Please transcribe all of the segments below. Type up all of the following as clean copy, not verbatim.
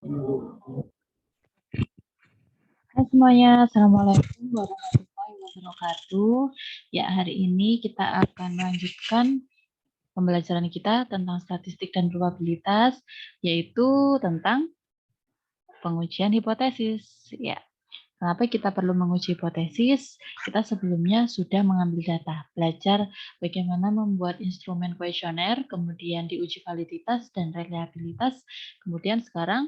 Hai semuanya, Assalamualaikum warahmatullahi wabarakatuh. Ya, hari ini kita akan melanjutkan pembelajaran kita tentang statistik dan probabilitas, yaitu tentang pengujian hipotesis. Ya, kenapa kita perlu menguji hipotesis? Kita sebelumnya sudah mengambil data, belajar bagaimana membuat instrumen kuesioner, kemudian diuji validitas dan reliabilitas. Kemudian sekarang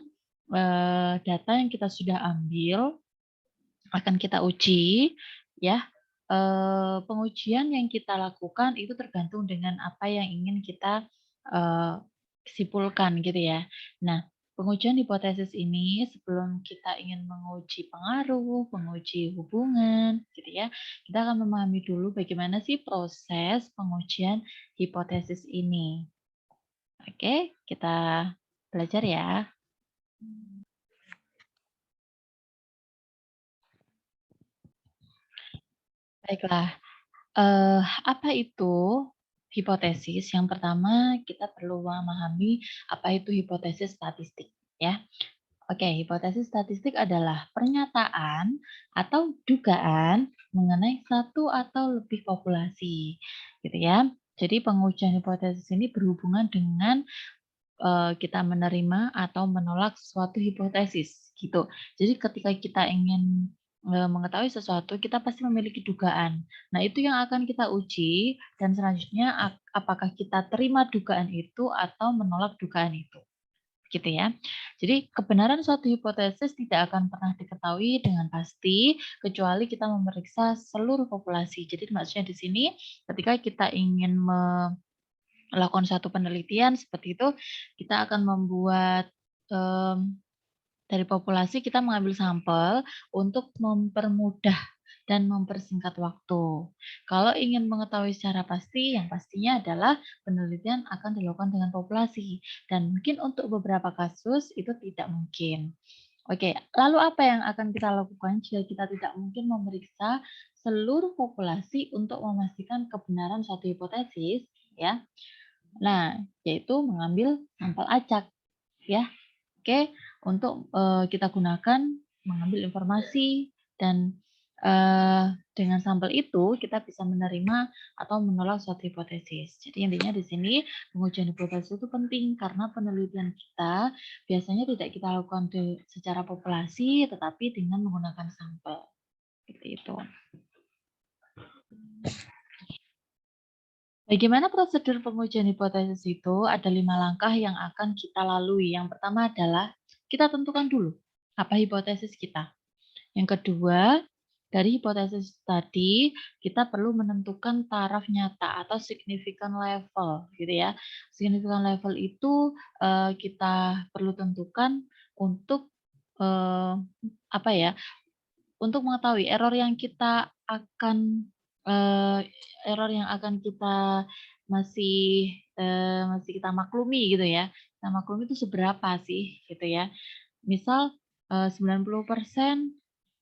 data yang kita sudah ambil akan kita uji, ya. Pengujian yang kita lakukan itu tergantung dengan apa yang ingin kita simpulkan gitu ya. Nah, pengujian hipotesis ini sebelum kita ingin menguji pengaruh, menguji hubungan gitu ya, kita akan memahami dulu bagaimana sih proses pengujian hipotesis ini. Oke, kita belajar ya. Baiklah, apa itu hipotesis? Yang pertama, kita perlu memahami apa itu hipotesis statistik, ya. Oke, hipotesis statistik adalah pernyataan atau dugaan mengenai satu atau lebih populasi, gitu ya. Jadi pengujian hipotesis ini berhubungan dengan kita menerima atau menolak suatu hipotesis, gitu. Jadi ketika kita ingin mengetahui sesuatu, kita pasti memiliki dugaan. Nah, itu yang akan kita uji dan selanjutnya apakah kita terima dugaan itu atau menolak dugaan itu. Gitu ya. Jadi kebenaran suatu hipotesis tidak akan pernah diketahui dengan pasti kecuali kita memeriksa seluruh populasi. Jadi maksudnya di sini ketika kita ingin melakukan satu penelitian seperti itu, kita akan membuat dari populasi kita mengambil sampel untuk mempermudah dan mempersingkat waktu. Kalau ingin mengetahui secara pasti, yang pastinya adalah penelitian akan dilakukan dengan populasi. Dan mungkin untuk beberapa kasus itu tidak mungkin. Oke, lalu apa yang akan kita lakukan jika kita tidak mungkin memeriksa seluruh populasi untuk memastikan kebenaran suatu hipotesis, ya? Nah, yaitu mengambil sampel acak, ya. Oke, untuk kita gunakan mengambil informasi dan dengan sampel itu kita bisa menerima atau menolak suatu hipotesis. Jadi intinya di sini pengujian hipotesis itu penting karena penelitian kita biasanya tidak kita lakukan secara populasi tetapi dengan menggunakan sampel. Seperti itu. Bagaimana prosedur pengujian hipotesis itu? Ada 5 langkah yang akan kita lalui. Yang pertama adalah kita tentukan dulu apa hipotesis kita. Yang kedua, dari hipotesis tadi kita perlu menentukan taraf nyata atau significant level, gitu ya. Significant level itu kita perlu tentukan untuk apa ya? Untuk mengetahui error yang kita akan kita masih kita maklumi gitu ya. Kita maklumi itu seberapa sih gitu ya. Misal 90%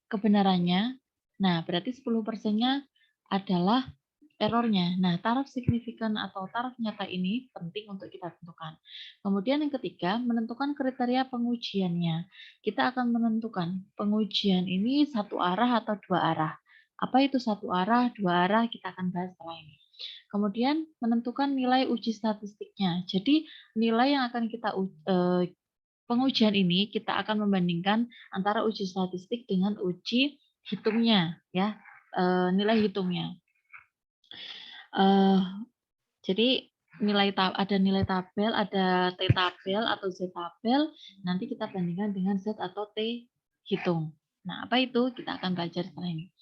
kebenarannya, nah berarti 10%-nya adalah errornya. Nah, taraf signifikan atau taraf nyata ini penting untuk kita tentukan. Kemudian yang ketiga, menentukan kriteria pengujiannya. Kita akan menentukan pengujian ini satu arah atau dua arah. Apa itu satu arah, dua arah, kita akan bahas setelah ini. Kemudian menentukan nilai uji statistiknya. Jadi nilai yang akan pengujian ini kita akan membandingkan antara uji statistik dengan uji hitungnya, ya, nilai hitungnya. Jadi ada nilai tabel, ada T tabel atau Z tabel, nanti kita bandingkan dengan Z atau T hitung. Nah, apa itu? Kita akan belajar setelah ini.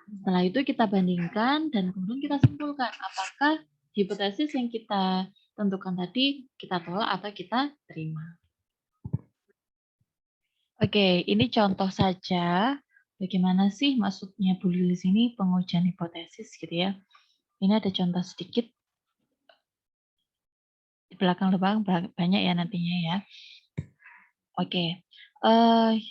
Setelah itu kita bandingkan dan kemudian kita simpulkan apakah hipotesis yang kita tentukan tadi kita tolak atau kita terima. Oke, ini contoh saja bagaimana sih maksudnya Bu Lilis ini pengujian hipotesis gitu ya. Ini ada contoh sedikit. Di belakang banyak ya nantinya ya. Oke,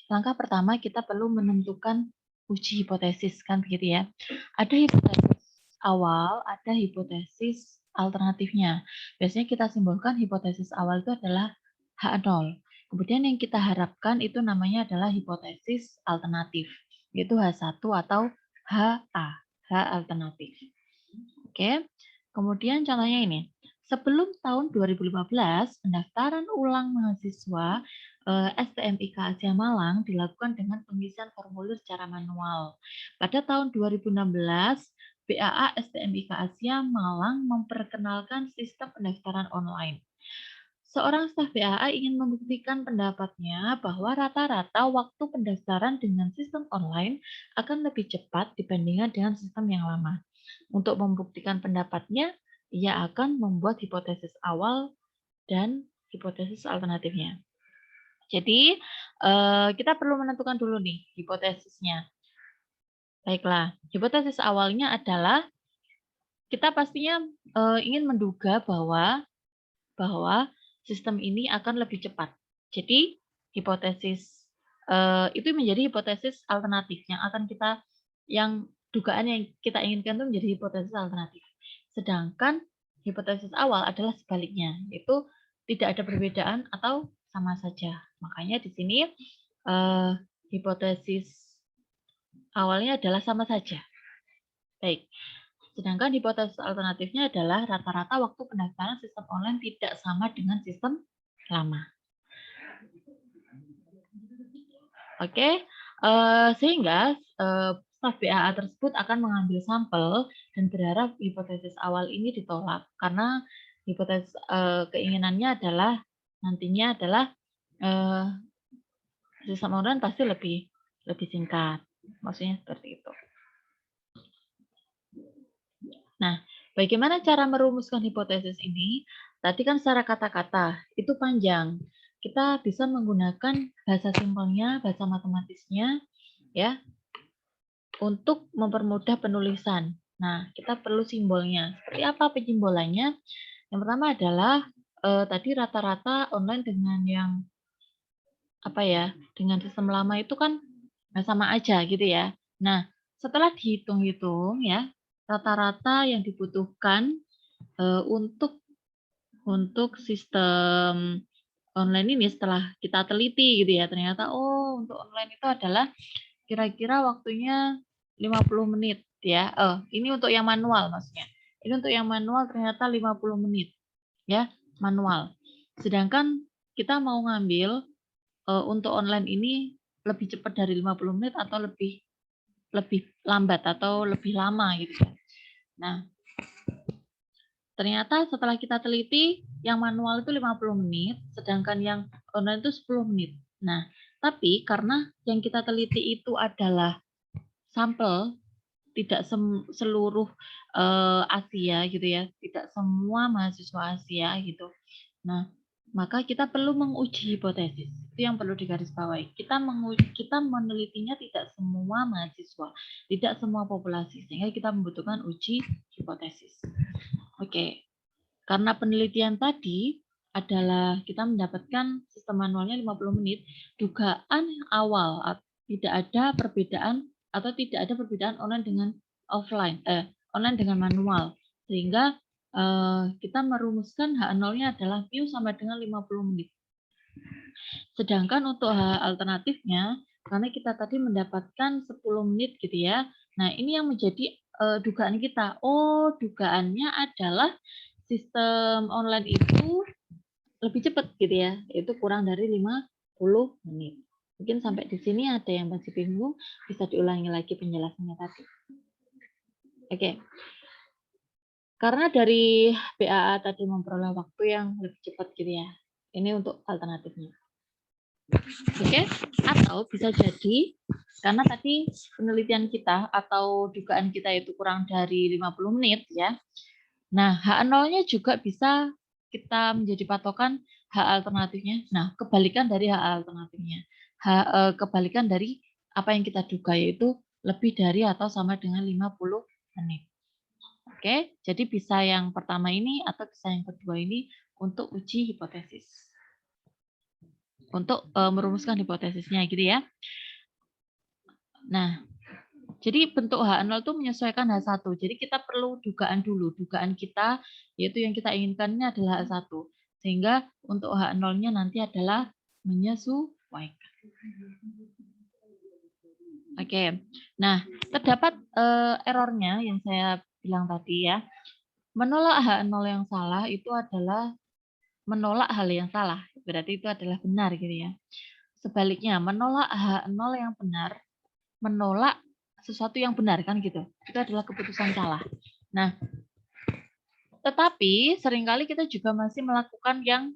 langkah pertama kita perlu menentukan uji hipotesis kan begitu ya. Ada hipotesis awal, ada hipotesis alternatifnya. Biasanya kita simbolkan hipotesis awal itu adalah H0. Kemudian yang kita harapkan itu namanya adalah hipotesis alternatif, yaitu H1 atau HA, H alternatif. Oke, kemudian contohnya ini. Sebelum tahun 2015, pendaftaran ulang mahasiswa STMIK Asia Malang dilakukan dengan pengisian formulir secara manual. Pada tahun 2016, BAA STMIK Asia Malang memperkenalkan sistem pendaftaran online. Seorang staf BAA ingin membuktikan pendapatnya bahwa rata-rata waktu pendaftaran dengan sistem online akan lebih cepat dibandingkan dengan sistem yang lama. Untuk membuktikan pendapatnya, ia akan membuat hipotesis awal dan hipotesis alternatifnya. Jadi, kita perlu menentukan dulu nih hipotesisnya. Baiklah, hipotesis awalnya adalah kita pastinya ingin menduga bahwa sistem ini akan lebih cepat. Jadi, hipotesis itu menjadi hipotesis alternatif yang dugaan yang kita inginkan itu menjadi hipotesis alternatif. Sedangkan hipotesis awal adalah sebaliknya, yaitu tidak ada perbedaan atau sama saja. Makanya di sini hipotesis awalnya adalah sama saja. Baik. Sedangkan hipotesis alternatifnya adalah rata-rata waktu pendaftaran sistem online tidak sama dengan sistem lama. Oke, sehingga staf BAA tersebut akan mengambil sampel dan berharap hipotesis awal ini ditolak karena hipotesis keinginannya adalah nantinya adalah sistem online pasti lebih singkat, maksudnya seperti itu. Nah, bagaimana cara merumuskan hipotesis ini? Tadi kan secara kata-kata itu panjang. Kita bisa menggunakan bahasa simpelnya, bahasa matematisnya, ya, untuk mempermudah penulisan. Nah, kita perlu simbolnya. Seperti apa penyimbolannya? Yang pertama adalah tadi rata-rata online dengan yang dengan sistem lama itu kan sama aja gitu ya. Nah, setelah dihitung-hitung ya, rata-rata yang dibutuhkan untuk sistem online ini setelah kita teliti gitu ya, ternyata untuk online itu adalah kira-kira waktunya 50 menit ya. Ini untuk yang manual maksudnya. Ini untuk yang manual ternyata 50 menit ya, manual. Sedangkan kita mau ngambil untuk online ini lebih cepat dari 50 menit atau lebih lambat atau lebih lama gitu ya. Nah, ternyata setelah kita teliti yang manual itu 50 menit, sedangkan yang online itu 10 menit. Nah, tapi karena yang kita teliti itu adalah sampel, tidak seluruh Asia gitu ya, tidak semua mahasiswa Asia gitu. Nah, maka kita perlu menguji hipotesis. Itu yang perlu digarisbawahi. Kita menelitinya tidak semua mahasiswa, tidak semua populasi, sehingga kita membutuhkan uji hipotesis. Oke, karena penelitian tadi adalah kita mendapatkan sistem manualnya 50 menit, dugaan awal tidak ada perbedaan atau tidak ada perbedaan online dengan offline, online dengan manual, sehingga kita merumuskan H0-nya adalah Q sama dengan 50 menit. Sedangkan untuk H alternatifnya, karena kita tadi mendapatkan 10 menit gitu ya, nah ini yang menjadi dugaan kita. Dugaannya adalah sistem online itu lebih cepat gitu ya, itu kurang dari 50 menit. Mungkin sampai di sini ada yang masih bingung, bisa diulangi lagi penjelasannya tadi. Oke. Karena dari BAA tadi memperoleh waktu yang lebih cepat gitu ya. Ini untuk alternatifnya. Oke, atau bisa jadi karena tadi penelitian kita atau dugaan kita itu kurang dari 50 menit ya. Nah, H0-nya juga bisa kita menjadi patokan H alternatifnya. Nah, kebalikan dari H alternatifnya. Kebalikan dari apa yang kita duga yaitu lebih dari atau sama dengan 50 menit. Oke, jadi bisa yang pertama ini atau bisa yang kedua ini untuk uji hipotesis. Untuk merumuskan hipotesisnya gitu ya. Nah, jadi bentuk H0 itu menyesuaikan H1. Jadi kita perlu dugaan dulu. Dugaan kita yaitu yang kita inginkan ini adalah H1. Sehingga untuk H0-nya nanti adalah menyesuaikan. Oke, nah terdapat errornya yang saya bilang tadi ya. Menolak H0 yang salah itu adalah menolak hal yang salah. Berarti itu adalah benar gitu ya. Sebaliknya, menolak H0 yang benar, menolak sesuatu yang benar kan gitu. Itu adalah keputusan salah. Nah, tetapi seringkali kita juga masih melakukan yang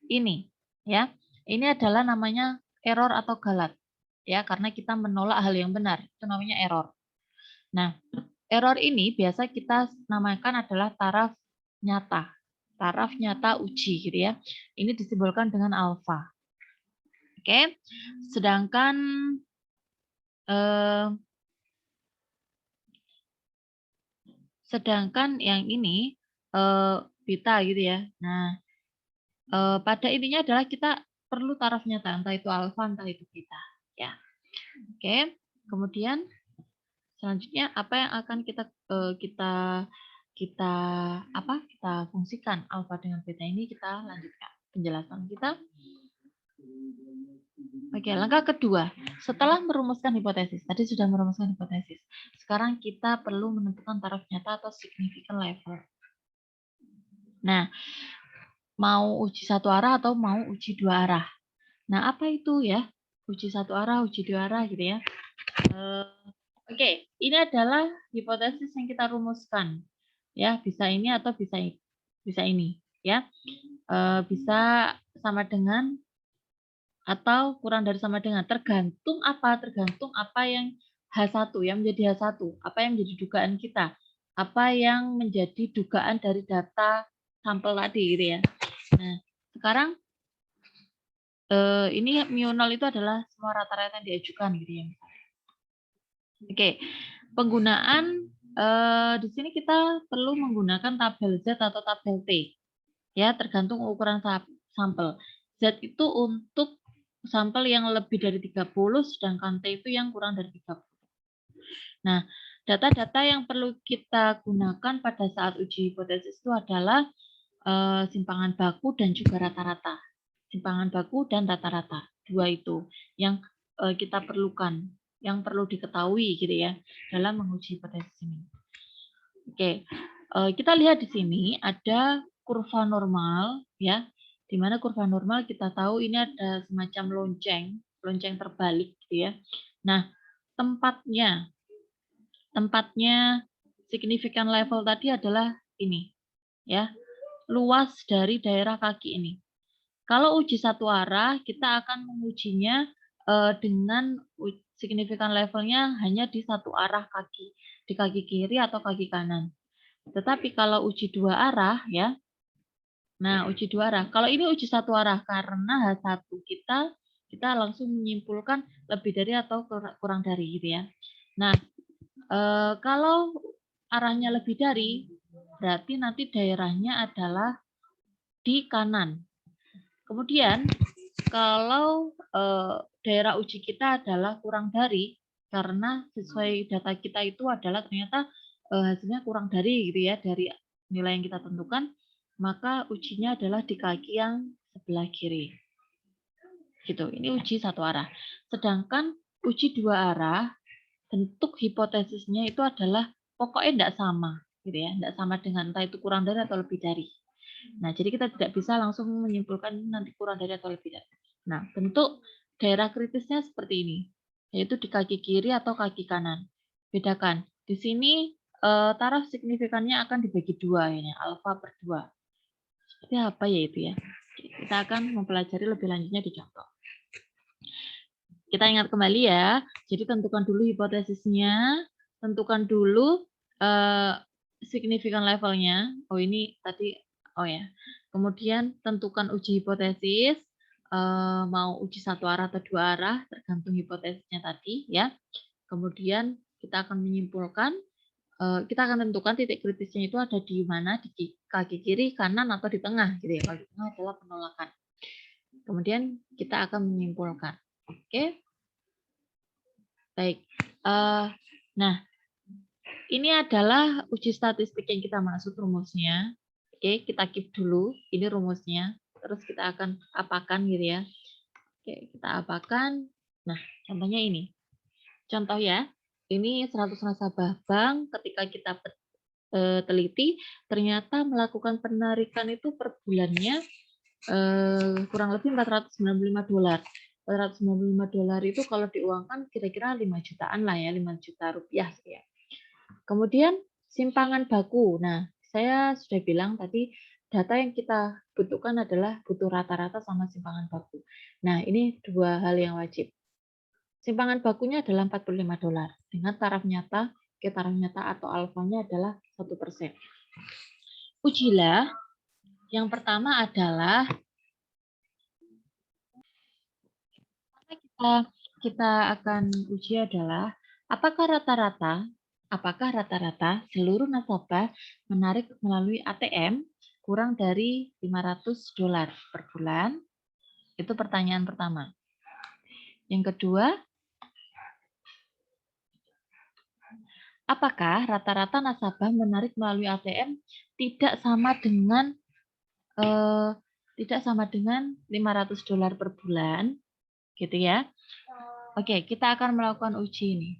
ini ya. Ini adalah namanya error atau galat. Ya, karena kita menolak hal yang benar. Itu namanya error. Nah, error ini biasa kita namakan adalah taraf nyata. Taraf nyata uji gitu ya. Ini disimbolkan dengan alfa. Oke. Sedangkan yang ini beta gitu ya. Nah, pada intinya adalah kita perlu taraf nyata, entah itu alfa, entah itu beta. Ya. Oke. Kemudian selanjutnya apa yang akan kita fungsikan alfa dengan beta ini, kita lanjutkan penjelasan kita. Oke, langkah kedua. Setelah merumuskan hipotesis, tadi sudah merumuskan hipotesis. Sekarang kita perlu menentukan taraf nyata atau significant level. Nah, mau uji satu arah atau mau uji dua arah. Nah, apa itu ya? Uji satu arah, uji dua arah gitu ya. Oke, ini adalah hipotesis yang kita rumuskan. Ya, bisa ini atau bisa ini, ya. Bisa sama dengan atau kurang dari sama dengan, tergantung apa yang H1 yang menjadi H1, apa yang menjadi dugaan kita, apa yang menjadi dugaan dari data sampel tadi gitu ya. Nah, sekarang ini mu0 itu adalah semua rata-rata yang diajukan gitu ya. Oke, penggunaan di sini kita perlu menggunakan tabel Z atau tabel T. Ya, tergantung ukuran sampel. Z itu untuk sampel yang lebih dari 30, sedangkan T itu yang kurang dari 30. Nah, data-data yang perlu kita gunakan pada saat uji hipotesis itu adalah simpangan baku dan juga rata-rata. Simpangan baku dan rata-rata. Dua itu yang kita perlukan, yang perlu diketahui gitu ya dalam menguji hipotesis ini. Oke, kita lihat di sini ada kurva normal ya, di mana kurva normal kita tahu ini ada semacam lonceng terbalik gitu ya. Nah, tempatnya signifikan level tadi adalah ini ya, luas dari daerah kaki ini. Kalau uji satu arah, kita akan mengujinya dengan signifikan levelnya hanya di satu arah kaki, di kaki kiri atau kaki kanan. Tetapi kalau uji dua arah ya, nah uji dua arah, kalau ini uji satu arah karena H1 kita langsung menyimpulkan lebih dari atau kurang dari gitu ya. Nah, kalau arahnya lebih dari, berarti nanti daerahnya adalah di kanan. Kemudian kalau daerah uji kita adalah kurang dari, karena sesuai data kita itu adalah ternyata hasilnya kurang dari gitu ya, dari nilai yang kita tentukan, maka ujinya adalah di kaki yang sebelah kiri. Gitu. Ini uji satu arah. Sedangkan uji dua arah, bentuk hipotesisnya itu adalah pokoknya tidak sama gitu ya, tidak sama dengan entah itu kurang dari atau lebih dari. Nah, jadi kita tidak bisa langsung menyimpulkan nanti kurang dari atau lebih dari. Nah, bentuk daerah kritisnya seperti ini, yaitu di kaki kiri atau kaki kanan. Bedakan. Di sini taraf signifikannya akan dibagi dua, ya, alfa per 2. Seperti apa ya itu ya? Kita akan mempelajari lebih lanjutnya di contoh. Kita ingat kembali ya, jadi tentukan dulu hipotesisnya, tentukan dulu signifikan levelnya. Oh ini tadi, oh ya. Kemudian tentukan uji hipotesis, mau uji satu arah atau dua arah, tergantung hipotesisnya tadi ya. Kemudian kita akan menyimpulkan, kita akan tentukan titik kritisnya itu ada di mana, di kaki kiri, kanan, atau di tengah gitu ya. Kalau di tengah adalah penolakan. Kemudian kita akan menyimpulkan. Oke, baik. Nah, ini adalah uji statistik yang kita maksud rumusnya. Oke, kita keep dulu. Ini rumusnya. Terus kita akan apakan gitu ya. Oke, kita apakan. Nah, contohnya ini. Contoh ya, ini 100 nasabah bank ketika kita teliti, ternyata melakukan penarikan itu per bulannya kurang lebih $495. $495 itu kalau diuangkan kira-kira 5 jutaan lah ya, 5 juta rupiah ya. Kemudian simpangan baku. Nah, saya sudah bilang tadi data yang kita butuhkan adalah butuh rata-rata sama simpangan baku. Nah, ini dua hal yang wajib. Simpangan bakunya adalah $45 dengan taraf nyata, taraf nyata atau alfanya adalah 1%. Ujilah. Yang pertama adalah kita akan uji adalah apakah rata-rata seluruh nasabah menarik melalui ATM kurang dari $500 per bulan? Itu pertanyaan pertama. Yang kedua, apakah rata-rata nasabah menarik melalui ATM tidak sama dengan $500 per bulan, gitu ya? Oke, kita akan melakukan uji ini.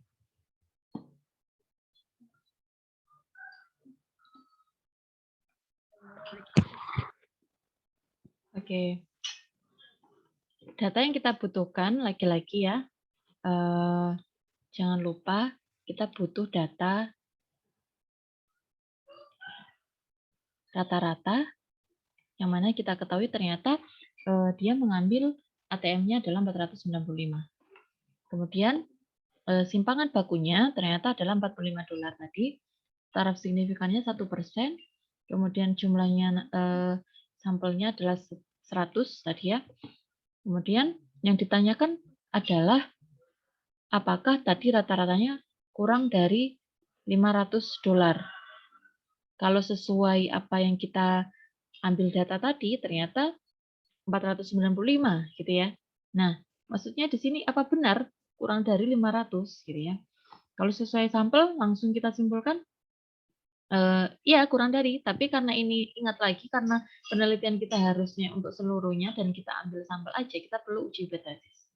Oke. Data yang kita butuhkan lagi-lagi ya, jangan lupa kita butuh data rata-rata yang mana kita ketahui ternyata dia mengambil ATM-nya adalah 495. Kemudian simpangan bakunya ternyata adalah $45 tadi, taraf signifikannya 1%, kemudian jumlahnya sampelnya adalah 100 tadi ya. Kemudian yang ditanyakan adalah apakah tadi rata-ratanya kurang dari $500. Kalau sesuai apa yang kita ambil data tadi, ternyata 495 gitu ya. Nah, maksudnya di sini apa benar kurang dari 500 gitu ya. Kalau sesuai sampel langsung kita simpulkan ya kurang dari, tapi karena ini ingat lagi karena penelitian kita harusnya untuk seluruhnya dan kita ambil sampel aja, kita perlu uji hipotesis.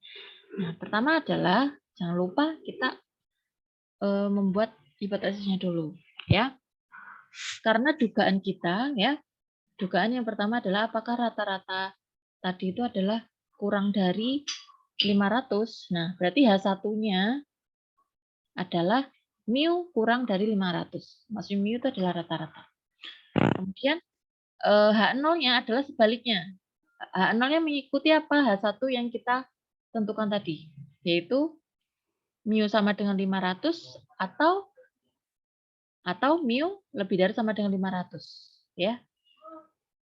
Nah, pertama adalah jangan lupa kita membuat hipotesisnya dulu ya. Karena dugaan kita ya, dugaan yang pertama adalah apakah rata-rata tadi itu adalah kurang dari 500. Nah, berarti H1-nya adalah mu kurang dari 500. Maksudnya mu itu adalah rata-rata. Kemudian H0-nya adalah sebaliknya. H0-nya mengikuti apa? H1 yang kita tentukan tadi, yaitu mu sama dengan 500 atau mu lebih dari sama dengan 500, ya.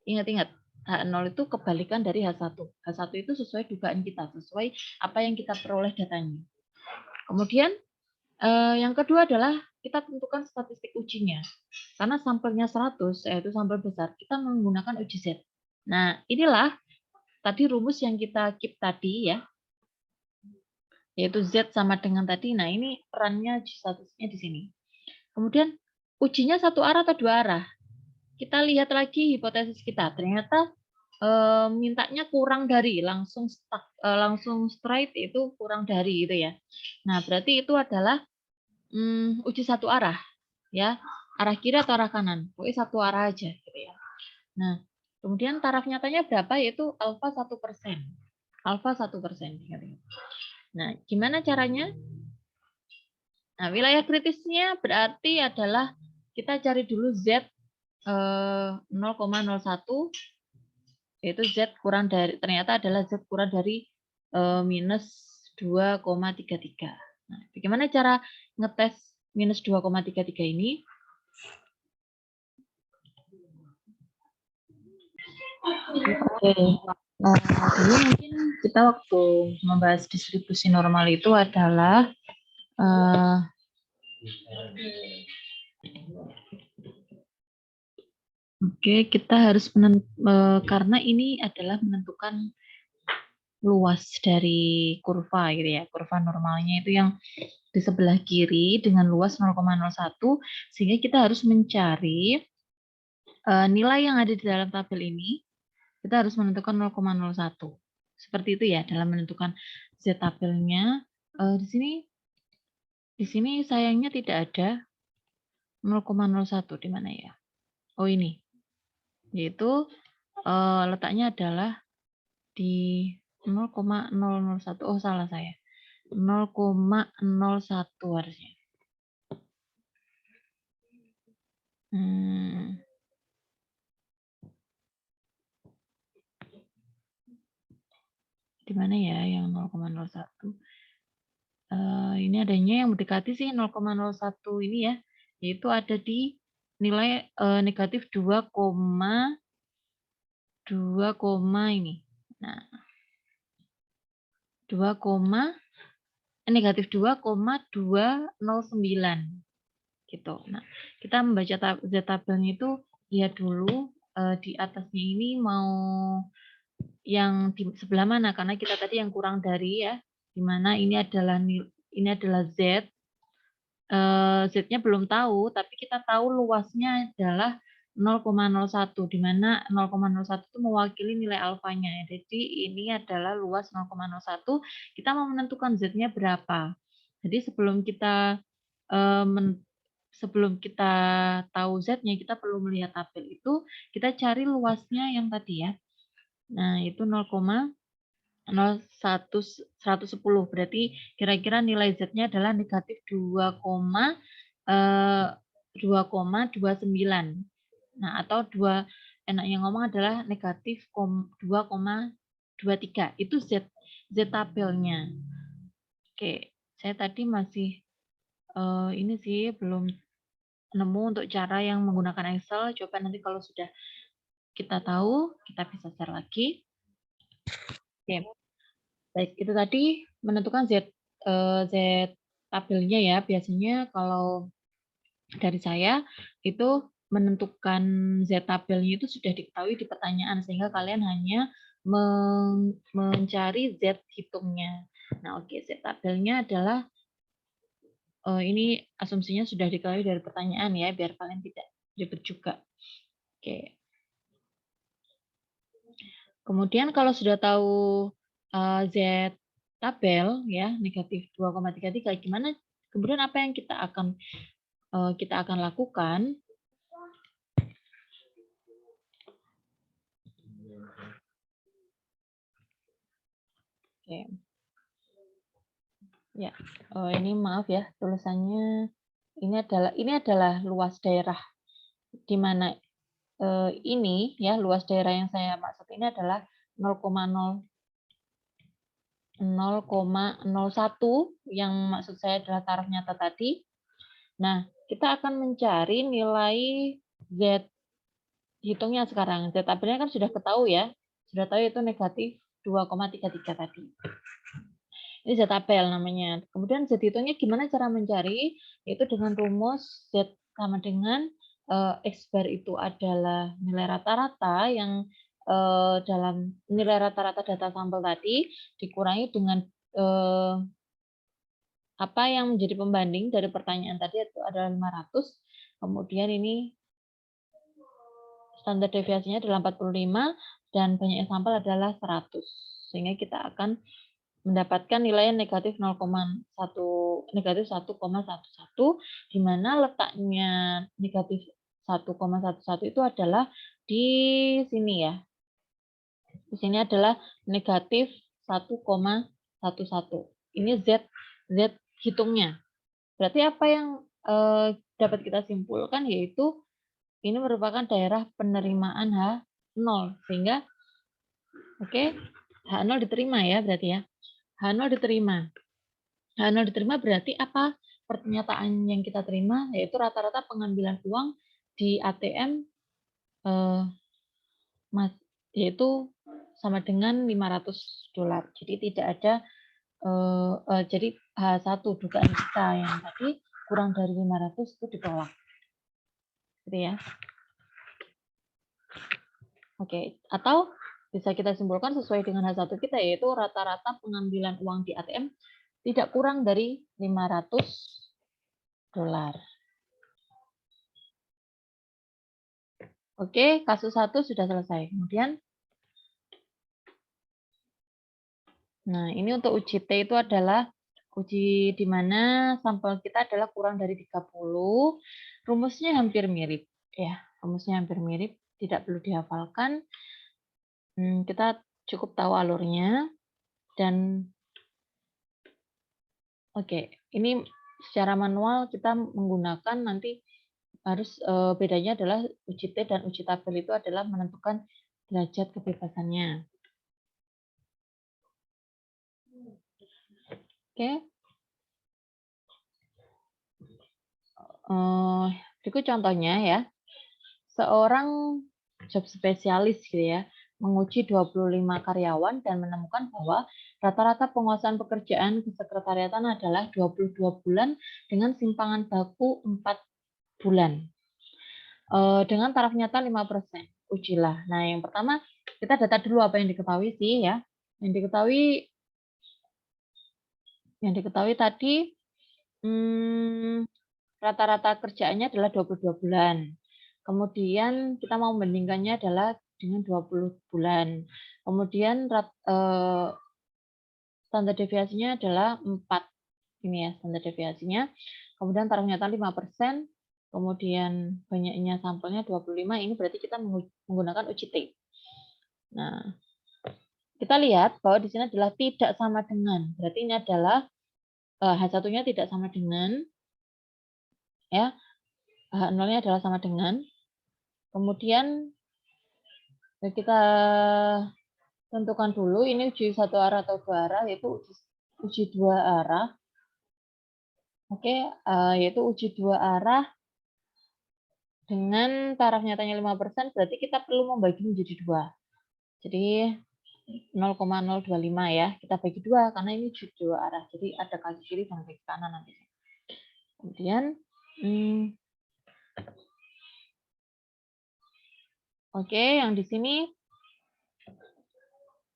Ingat-ingat, H0 itu kebalikan dari H1. H1 itu sesuai dugaan kita, sesuai apa yang kita peroleh datanya. Kemudian yang kedua adalah kita tentukan statistik ujinya. Karena sampelnya 100, yaitu sampel besar, kita menggunakan uji Z. Nah, inilah tadi rumus yang kita keep tadi ya, yaitu Z sama dengan tadi. Nah, ini perannya statistiknya di sini. Kemudian ujinya satu arah atau dua arah. Kita lihat lagi hipotesis kita. Ternyata mintanya kurang dari, langsung straight itu kurang dari gitu ya. Nah, berarti itu adalah uji satu arah ya, arah kiri atau arah kanan, pokoknya satu arah aja gitu ya. Nah, kemudian taraf nyatanya berapa, yaitu alfa 1%. Alfa 1%. Nah, gimana caranya? Nah, wilayah kritisnya berarti adalah kita cari dulu Z 0,01, yaitu Z kurang dari, ternyata adalah Z kurang dari minus 2,33. Nah, bagaimana cara ngetes minus 2,33 ini? Oke. Nah, dulu mungkin kita waktu membahas distribusi normal itu adalah kita harus karena ini adalah menentukan luas dari kurva gitu ya. Kurva normalnya itu yang di sebelah kiri dengan luas 0,01, sehingga kita harus mencari nilai yang ada di dalam tabel ini. Kita harus menentukan 0,01. Seperti itu ya dalam menentukan Z tabelnya. Di sini sayangnya tidak ada 0,01 di mana ya? Oh ini, yaitu letaknya adalah di 0,001. Oh salah saya, 0,01 harusnya. Di mana ya yang 0,01? Ini adanya yang mendekati sih 0,01 ini ya, yaitu ada di nilai negatif 2, ini. Nah, negatif 2,209 gitu. Nah, kita membaca Z tabelnya itu lihat dulu di atasnya ini mau yang di sebelah mana, karena kita tadi yang kurang dari ya, di mana ini adalah Z. Z-nya belum tahu, tapi kita tahu luasnya adalah 0,01, di mana 0,01 itu mewakili nilai alfanya. Jadi ini adalah luas 0,01, kita mau menentukan Z-nya berapa. Jadi sebelum kita tahu Z-nya, kita perlu melihat tabel itu, kita cari luasnya yang tadi ya. Nah, itu 110, berarti kira-kira nilai Z-nya adalah negatif 2,29. Nah, atau enaknya ngomong adalah negatif 2,23. Itu Z tabelnya. Oke, saya tadi masih ini sih belum nemu untuk cara yang menggunakan Excel. Coba nanti kalau sudah kita tahu, kita bisa share lagi. Oke. Baik, itu tadi menentukan Z tabelnya ya. Biasanya kalau dari saya itu menentukan Z tabelnya itu sudah diketahui di pertanyaan, sehingga kalian hanya mencari Z hitungnya. Nah, oke, Z tabelnya adalah ini asumsinya sudah diketahui dari pertanyaan ya, biar kalian tidak ribet juga. Oke. Kemudian kalau sudah tahu Z tabel ya negatif 2,33, gimana? Kemudian apa yang kita akan lakukan? Oke. Ya, ini maaf ya tulisannya ini adalah luas daerah di mana ini ya luas daerah yang saya maksud ini adalah 0,01 yang maksud saya adalah taraf nyata tadi. Nah, kita akan mencari nilai Z hitungnya sekarang. Z tabelnya kan sudah ketahui ya. Sudah tahu itu negatif 2,33 tadi. Ini Z tabel namanya. Kemudian Z hitungnya gimana cara mencari? Itu dengan rumus Z sama dengan X bar itu adalah nilai rata-rata yang dalam nilai rata-rata data sampel tadi dikurangi dengan apa yang menjadi pembanding dari pertanyaan tadi itu adalah 500. Kemudian ini standar deviasinya adalah 45 dan banyaknya sampel adalah 100. Sehingga kita akan mendapatkan nilai negatif 1,11, di mana letaknya negatif 1,11 itu adalah di sini ya. Di sini adalah negatif 1,11. Ini Z hitungnya. Berarti apa yang dapat kita simpulkan yaitu ini merupakan daerah penerimaan H0, sehingga oke, H0 diterima ya berarti ya. H0 diterima. H0 diterima berarti apa? Pernyataan yang kita terima yaitu rata-rata pengambilan uang di ATM yaitu sama dengan $500. Jadi tidak ada jadi H1 dugaan kita yang tadi kurang dari 500 itu ditolak. Gitu ya. Oke, atau bisa kita simpulkan sesuai dengan H1 kita yaitu rata-rata pengambilan uang di ATM tidak kurang dari $500. Oke, kasus 1 sudah selesai. Kemudian Nah, ini untuk uji T itu adalah uji di mana sampel kita adalah kurang dari 30. Rumusnya hampir mirip ya. Rumusnya hampir mirip, tidak perlu dihafalkan. Kita cukup tahu alurnya dan oke, ini secara manual kita menggunakan nanti harus bedanya adalah uji T dan uji tabel itu adalah menentukan derajat kebebasannya. Oke. Berikut contohnya ya. Seorang job spesialis gitu ya, menguji 25 karyawan dan menemukan bahwa rata-rata penguasaan pekerjaan kesekretariatan adalah 22 bulan dengan simpangan baku 4 bulan. Dengan taraf nyata 5%. Ujilah. Nah, yang pertama kita data dulu apa yang diketahui sih ya. Yang diketahui tadi rata-rata kerjaannya adalah 22 bulan. Kemudian kita mau membandingkannya adalah dengan 20 bulan. Kemudian standar deviasinya adalah 4. Ini ya standar deviasinya. Kemudian taraf nyata 5%. Kemudian banyaknya sampelnya 25. Ini berarti kita menggunakan uji T. Nah, kita lihat bahwa di sini adalah tidak sama dengan. Berarti ini adalah H1-nya tidak sama dengan. Ya, H0-nya adalah sama dengan. Kemudian kita tentukan dulu ini uji satu arah atau dua arah, yaitu uji dua arah. Oke, yaitu uji dua arah dengan taraf nyatanya 5%, berarti kita perlu membagi menjadi dua. Jadi 0,025 ya, kita bagi dua karena ini uji dua arah. Jadi ada kaki kiri dan kaki kanan nanti. Kemudian, oke, yang di sini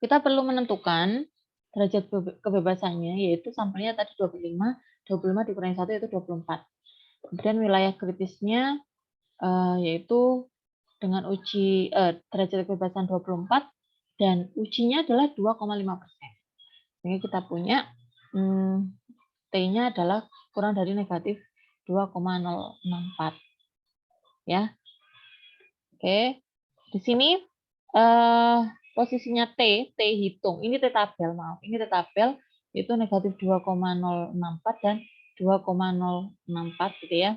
kita perlu menentukan derajat kebebasannya, yaitu sampelnya tadi 25 dikurangi 1 yaitu 24. Kemudian wilayah kritisnya yaitu dengan uji derajat kebebasan 24 dan ujinya adalah 2,5%. Sehingga kita punya T-nya adalah kurang dari negatif 2,064. Ya. Oke. Di sini posisinya T hitung. Ini T tabel, maaf. Ini T tabel itu negatif 2,064 dan 2,064 gitu ya.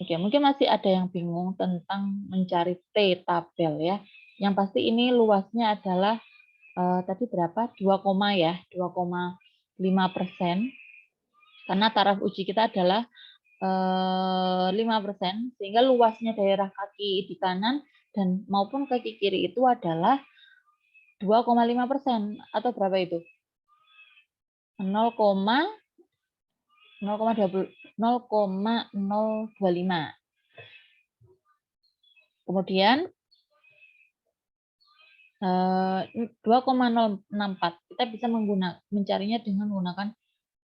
Oke, mungkin masih ada yang bingung tentang mencari T tabel ya. Yang pasti ini luasnya adalah tadi berapa? 2, ya, 2,5%. Karena taraf uji kita adalah 5%, sehingga luasnya daerah kaki di kanan dan maupun kaki kiri itu adalah 2,5%. Atau berapa itu? 0,025. Kemudian 2,064. Kita bisa mencarinya dengan menggunakan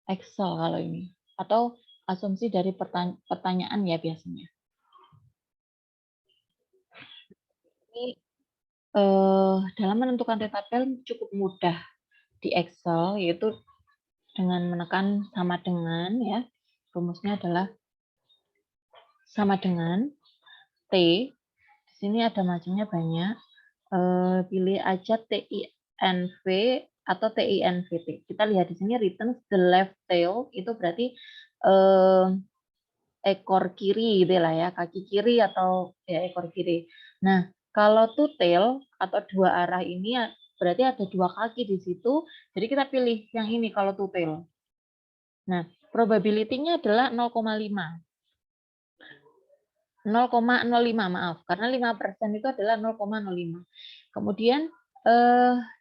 Excel kalau ini. Atau asumsi dari pertanyaan ya biasanya. Ini dalam menentukan T tabel cukup mudah di Excel, yaitu dengan menekan sama dengan ya. Rumusnya adalah sama dengan T. Di sini ada macamnya banyak. Pilih aja TINV atau TINVT. Kita lihat di sini returns the left tail, itu berarti ekor kiri gitu lah ya, kaki kiri atau ya ekor kiri. Nah, kalau two tail atau dua arah ini berarti ada dua kaki di situ. Jadi kita pilih yang ini kalau two tail. Nah, probability-nya adalah 0,5. 0,05 maaf, karena 5% itu adalah 0,05. Kemudian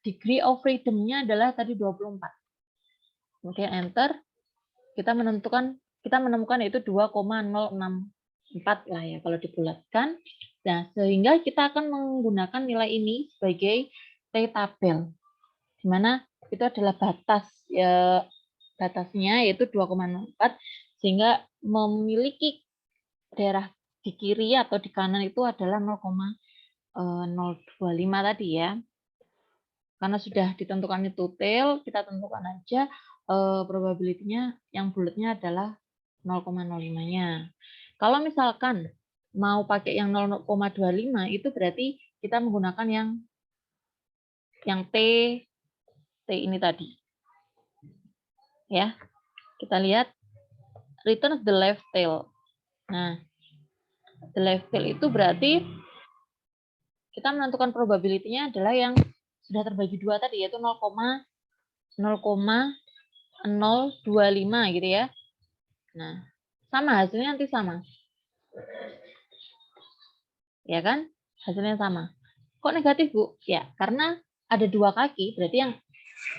degree of freedom-nya adalah tadi 24. Kemudian enter, kita menemukan yaitu 2,064 lah ya kalau dibulatkan. Nah, sehingga kita akan menggunakan nilai ini sebagai T tabel, di mana itu adalah batas ya, batasnya yaitu 2,04, sehingga memiliki daerah di kiri atau di kanan itu adalah 0,025 tadi ya. Karena sudah ditentukan itu tail, kita tentukan aja probability-nya yang bulatnya adalah 0,05-nya. Kalau misalkan mau pakai yang 0,25 itu berarti kita menggunakan yang T ini tadi. Ya. Kita lihat return the left tail. Nah, the left tail itu berarti kita menentukan probability-nya adalah yang sudah terbagi dua tadi, yaitu 0,025 gitu ya. Nah, sama hasilnya nanti sama. Ya kan? Hasilnya sama. Kok negatif, Bu? Ya, karena ada dua kaki, berarti yang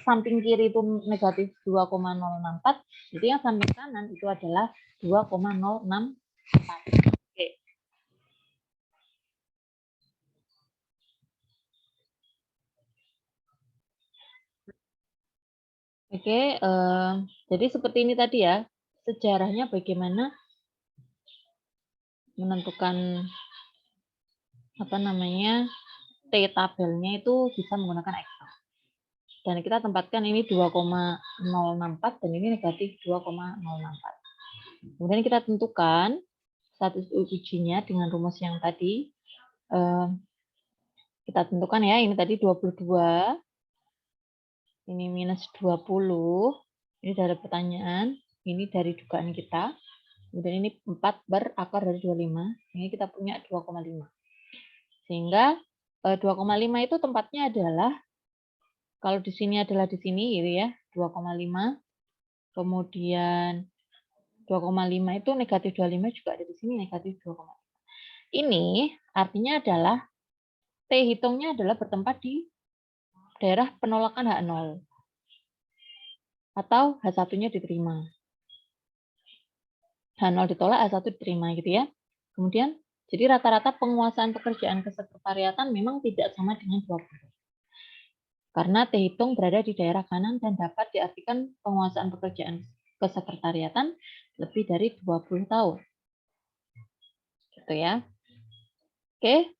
samping kiri itu negatif 2,064, jadi yang samping kanan itu adalah 2,064. Oke. Oke, jadi seperti ini tadi ya, sejarahnya bagaimana menentukan apa namanya T tabelnya itu bisa menggunakan Excel. Dan kita tempatkan ini 2,064 dan ini negatif 2,064. Kemudian kita tentukan status ujinya dengan rumus yang tadi. Kita tentukan ya, ini tadi 22, ini minus 20, ini dari pertanyaan, ini dari dugaan kita. Kemudian ini 4 berakar dari 25, ini kita punya 2,5. Sehingga 2,5 itu tempatnya adalah, kalau di sini adalah di sini gitu ya, 2,5. Kemudian 2,5 itu negatif 25 juga ada di sini, negatif 2,5. Ini artinya adalah T hitungnya adalah bertempat di daerah penolakan H0. Atau H1-nya diterima. H0 ditolak, H1 diterima gitu ya. Kemudian, jadi rata-rata penguasaan pekerjaan kesekretariatan memang tidak sama dengan 20. Karena T hitung berada di daerah kanan dan dapat diartikan penguasaan pekerjaan kesekretariatan lebih dari 20 tahun. Gitu ya. Oke.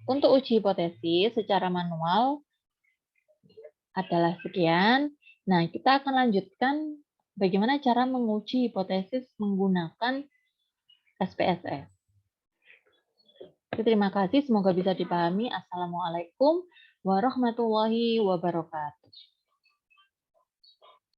Untuk uji hipotesis secara manual adalah sekian. Nah, kita akan lanjutkan bagaimana cara menguji hipotesis menggunakan SPSS. Terima kasih, semoga bisa dipahami. Assalamualaikum warahmatullahi wabarakatuh.